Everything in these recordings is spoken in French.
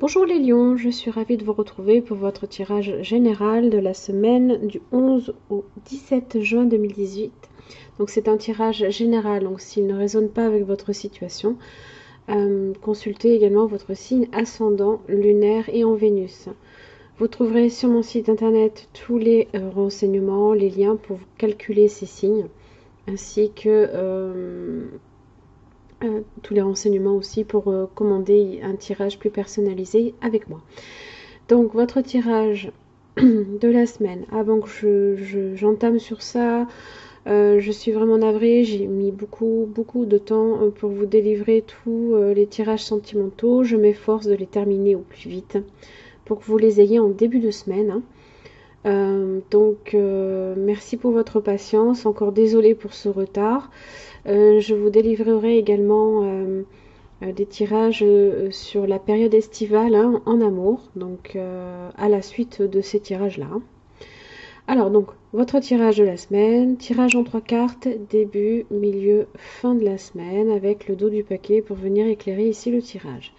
Bonjour les lions, je suis ravie de vous retrouver pour votre tirage général de la semaine du 11 au 17 juin 2018. Donc c'est un tirage général, donc s'il ne résonne pas avec votre situation, consultez également votre signe ascendant, lunaire et en Vénus. Vous trouverez sur mon site internet tous les renseignements, les liens pour vous calculer ces signes, ainsi que tous les renseignements aussi pour commander un tirage plus personnalisé avec moi. Donc votre tirage de la semaine, avant que j'entame sur ça, je suis vraiment navrée, j'ai mis beaucoup de temps pour vous délivrer tous les tirages sentimentaux. Je m'efforce de les terminer au plus vite pour que vous les ayez en début de semaine, hein. Merci pour votre patience, encore désolée pour ce retard. Je vous délivrerai également des tirages sur la période estivale, hein, en amour, donc à la suite de ces tirages là. Alors donc votre tirage de la semaine, tirage en 3 cartes, début, milieu, fin de la semaine, avec le dos du paquet pour venir éclairer ici le tirage.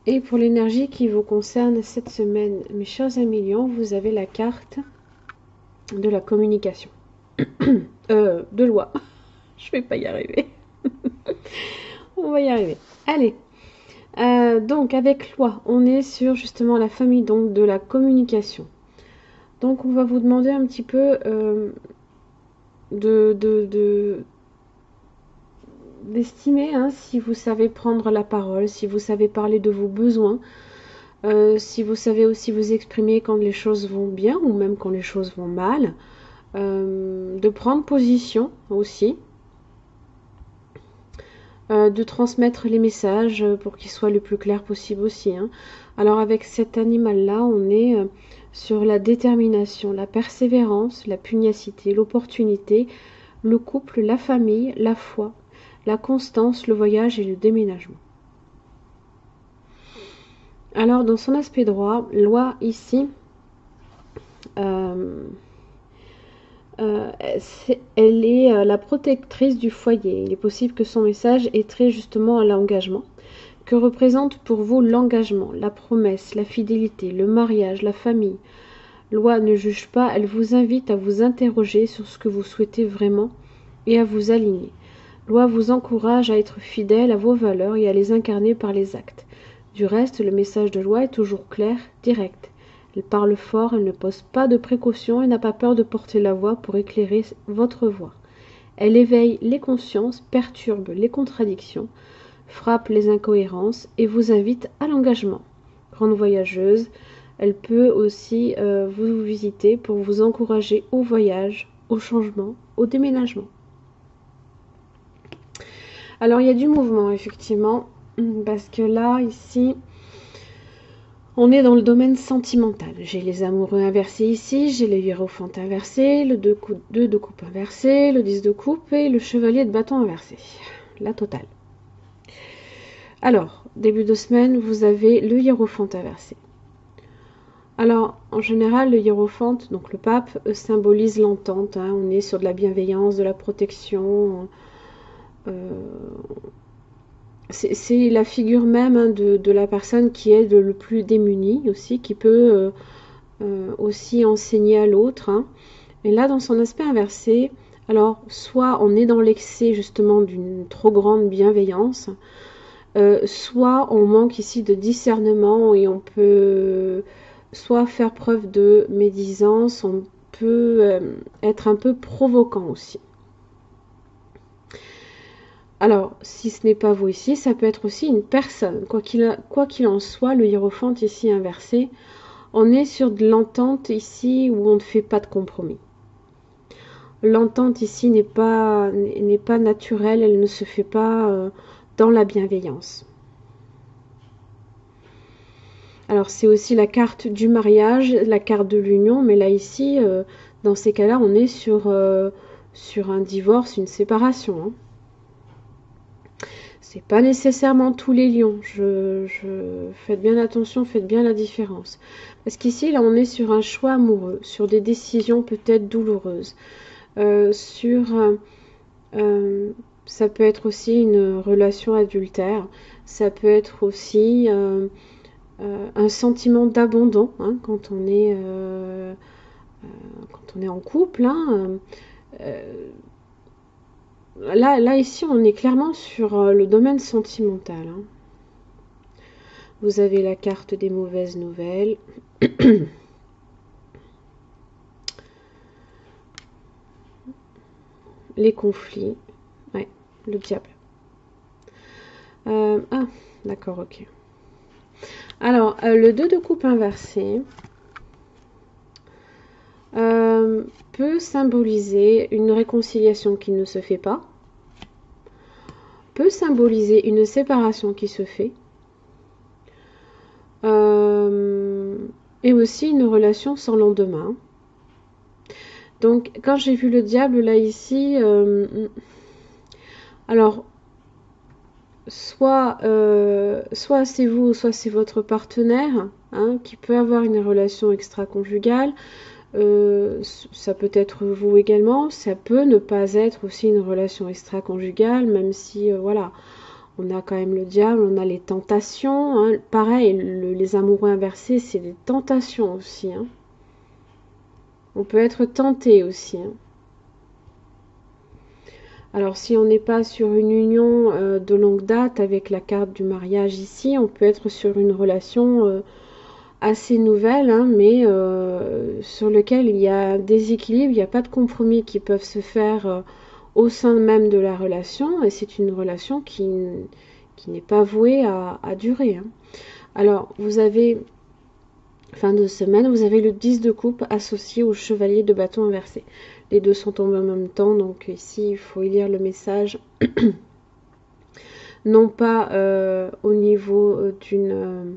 Et pour l'énergie qui vous concerne cette semaine, mes chers amis lions, vous avez la carte de la communication. De loi. Je vais pas y arriver. On va y arriver. Allez. Donc avec loi, on est sur justement la famille donc de la communication. Donc on va vous demander un petit peu d'estimer, hein, si vous savez prendre la parole, si vous savez parler de vos besoins, si vous savez aussi vous exprimer quand les choses vont bien ou même quand les choses vont mal, de prendre position aussi, de transmettre les messages pour qu'ils soient le plus clairs possible aussi, hein. Alors avec cet animal-là, on est sur la détermination, la persévérance, la pugnacité, l'opportunité, le couple, la famille, la foi, la constance, le voyage et le déménagement. Alors dans son aspect droit, loi ici, elle est la protectrice du foyer. Il est possible que son message ait trait justement à l'engagement. Que représente pour vous l'engagement, la promesse, la fidélité, le mariage, la famille? Loi ne juge pas, elle vous invite à vous interroger sur ce que vous souhaitez vraiment et à vous aligner. Loi vous encourage à être fidèle à vos valeurs et à les incarner par les actes. Du reste, le message de Loi est toujours clair, direct. Elle parle fort, elle ne pose pas de précautions et n'a pas peur de porter la voix pour éclairer votre voix. Elle éveille les consciences, perturbe les contradictions, frappe les incohérences et vous invite à l'engagement. Grande voyageuse, elle peut aussi vous visiter pour vous encourager au voyage, au changement, au déménagement. Alors il y a du mouvement effectivement, parce que là, ici, on est dans le domaine sentimental. J'ai les amoureux inversés ici, j'ai le hiérophant inversé, le 2 de coupe inversé, le 10 de coupe et le chevalier de bâton inversé. La totale. Alors, début de semaine, vous avez le hiérophant inversé. Alors, en général, le hiérophant, donc le pape, symbolise l'entente, hein. On est sur de la bienveillance, de la protection. C'est la figure même, hein, de la personne qui est le plus démunie aussi, qui peut aussi enseigner à l'autre, hein. Et là, dans son aspect inversé, alors, soit on est dans l'excès justement d'une trop grande bienveillance, soit on manque ici de discernement et on peut soit faire preuve de médisance, on peut être un peu provoquant aussi. Alors, si ce n'est pas vous ici, ça peut être aussi une personne. Quoi qu'il en soit, le hiérophant ici inversé, on est sur de l'entente ici où on ne fait pas de compromis. L'entente ici n'est pas naturelle, elle ne se fait pas dans la bienveillance. Alors c'est aussi la carte du mariage, la carte de l'union, mais là ici, dans ces cas-là, on est sur un divorce, une séparation, hein. C'est pas nécessairement tous les lions. Faites bien attention, faites bien la différence. Parce qu'ici, là, on est sur un choix amoureux, sur des décisions peut-être douloureuses. Ça peut être aussi une relation adultère. Ça peut être aussi un sentiment d'abandon hein, quand on est en couple. Hein, là, ici, on est clairement sur le domaine sentimental. Hein. Vous avez la carte des mauvaises nouvelles. Les conflits. Ouais, le diable. Ah, d'accord, ok. Alors, le 2 de coupe inversé peut symboliser une réconciliation qui ne se fait pas, peut symboliser une séparation qui se fait, et aussi une relation sans lendemain. Donc, quand j'ai vu le diable là ici, alors, soit c'est vous, soit c'est votre partenaire hein, qui peut avoir une relation extra-conjugale. Ça peut être vous également, ça peut ne pas être aussi une relation extra-conjugale, même si, voilà, on a quand même le diable, on a les tentations. Hein. Pareil, les amoureux inversés, c'est des tentations aussi. Hein. On peut être tenté aussi. Hein. Alors, si on n'est pas sur une union de longue date avec la carte du mariage ici, on peut être sur une relation assez nouvelle, hein, mais sur lequel il y a un déséquilibre, il n'y a pas de compromis qui peuvent se faire au sein même de la relation, et c'est une relation qui n'est pas vouée à durer. Hein. Alors, vous avez, fin de semaine, vous avez le 10 de coupe associé au chevalier de bâton inversé. Les deux sont tombés en même temps, donc ici, il faut lire le message. Non pas au niveau d'une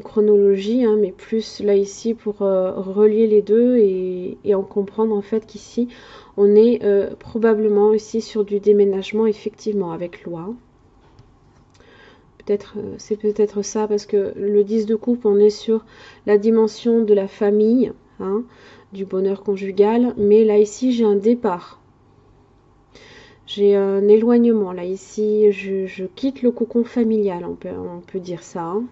chronologie, hein, mais plus là ici pour relier les deux et en comprendre en fait qu'ici, on est probablement ici sur du déménagement, effectivement, avec loi. C'est peut-être ça, parce que le 10 de coupe, on est sur la dimension de la famille, hein, du bonheur conjugal, mais là ici, j'ai un départ. J'ai un éloignement, là ici, je quitte le cocon familial, on peut dire ça. Hein.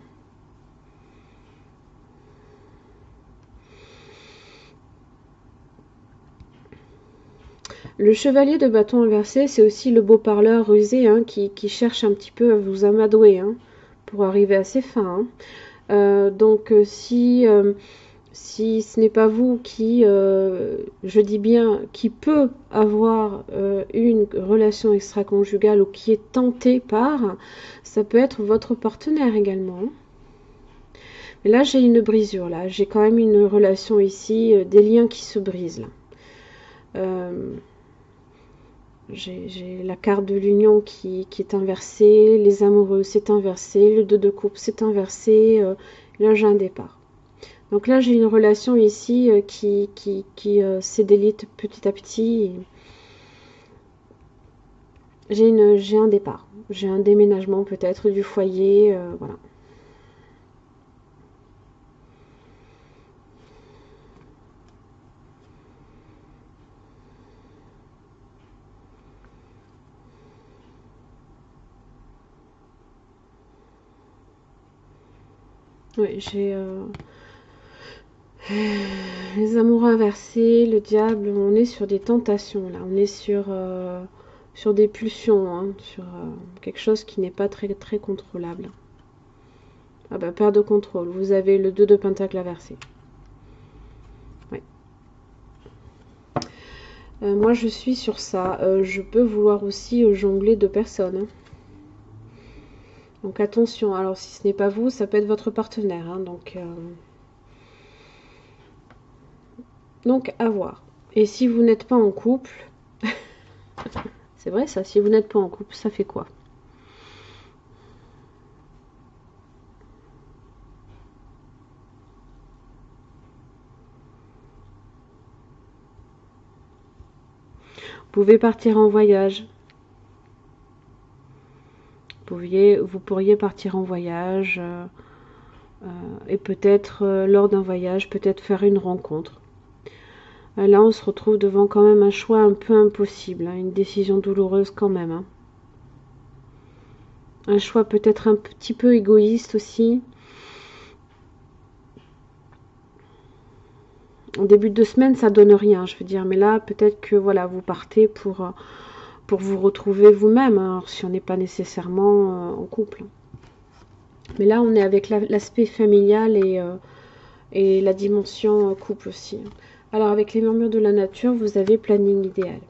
Le chevalier de bâton inversé, c'est aussi le beau parleur rusé hein, qui cherche un petit peu à vous amadouer hein, pour arriver à ses fins. Hein. Donc si ce n'est pas vous qui, je dis bien, qui peut avoir une relation extra-conjugale ou qui est tenté par, ça peut être votre partenaire également. Hein. Mais là, j'ai une brisure, là. J'ai quand même une relation ici, des liens qui se brisent, là. J'ai la carte de l'union qui est inversée, les amoureux c'est inversé, le 2 de coupe c'est inversé, là j'ai un départ. Donc là j'ai une relation ici qui s'édélite petit à petit. J'ai un départ, j'ai un déménagement peut-être du foyer, voilà. Oui, j'ai les amoureux inversés, le diable, on est sur des tentations là, on est sur des pulsions, hein, sur quelque chose qui n'est pas très, très contrôlable. Ah bah, perte de contrôle, vous avez le 2 de pentacle inversé. Ouais. Moi je suis sur ça, je peux vouloir aussi jongler deux personnes. Hein. Donc attention, alors si ce n'est pas vous, ça peut être votre partenaire. Hein, donc à voir. Et si vous n'êtes pas en couple, c'est vrai ça, si vous n'êtes pas en couple, ça fait quoi? Vous pouvez partir en voyage. Vous pourriez partir en voyage et peut-être lors d'un voyage, peut-être faire une rencontre. Là, on se retrouve devant quand même un choix un peu impossible, hein, une décision douloureuse quand même. Hein. Un choix peut-être un petit peu égoïste aussi. En début de semaine, ça donne rien, je veux dire. Mais là, peut-être que voilà, vous partez pour vous retrouver vous-même, hein, alors si on n'est pas nécessairement en couple. Mais là, on est avec l'aspect familial et la dimension couple aussi. Alors, avec les murmures de la nature, vous avez planning idéal.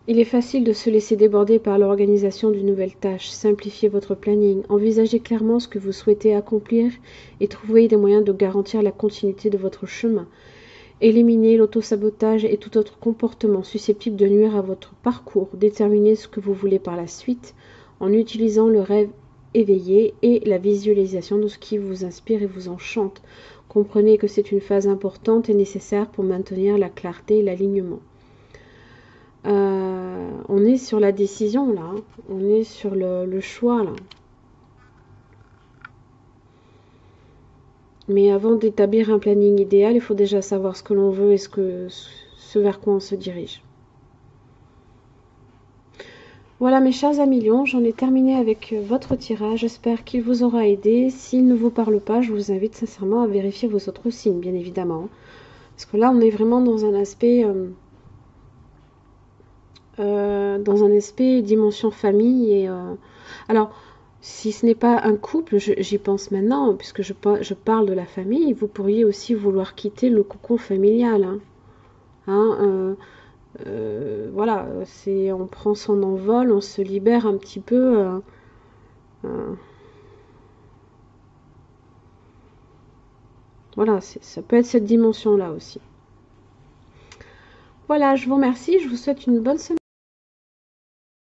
Il est facile de se laisser déborder par l'organisation d'une nouvelle tâche. Simplifiez votre planning, envisagez clairement ce que vous souhaitez accomplir et trouvez des moyens de garantir la continuité de votre chemin. Éliminez l'autosabotage et tout autre comportement susceptible de nuire à votre parcours. Déterminez ce que vous voulez par la suite en utilisant le rêve éveillé et la visualisation de ce qui vous inspire et vous enchante. Comprenez que c'est une phase importante et nécessaire pour maintenir la clarté et l'alignement. On est sur la décision là, hein. On est sur le choix là. Mais avant d'établir un planning idéal, il faut déjà savoir ce que l'on veut et ce vers quoi on se dirige. Voilà mes chers amis lions, j'en ai terminé avec votre tirage. J'espère qu'il vous aura aidé. S'il ne vous parle pas, je vous invite sincèrement à vérifier vos autres signes, bien évidemment. Parce que là, on est vraiment dans un aspect dimension famille. Alors, si ce n'est pas un couple, j'y pense maintenant, puisque je parle de la famille, vous pourriez aussi vouloir quitter le cocon familial. Voilà, on prend son envol, on se libère un petit peu. Voilà, ça peut être cette dimension-là aussi. Voilà, je vous remercie, je vous souhaite une bonne semaine.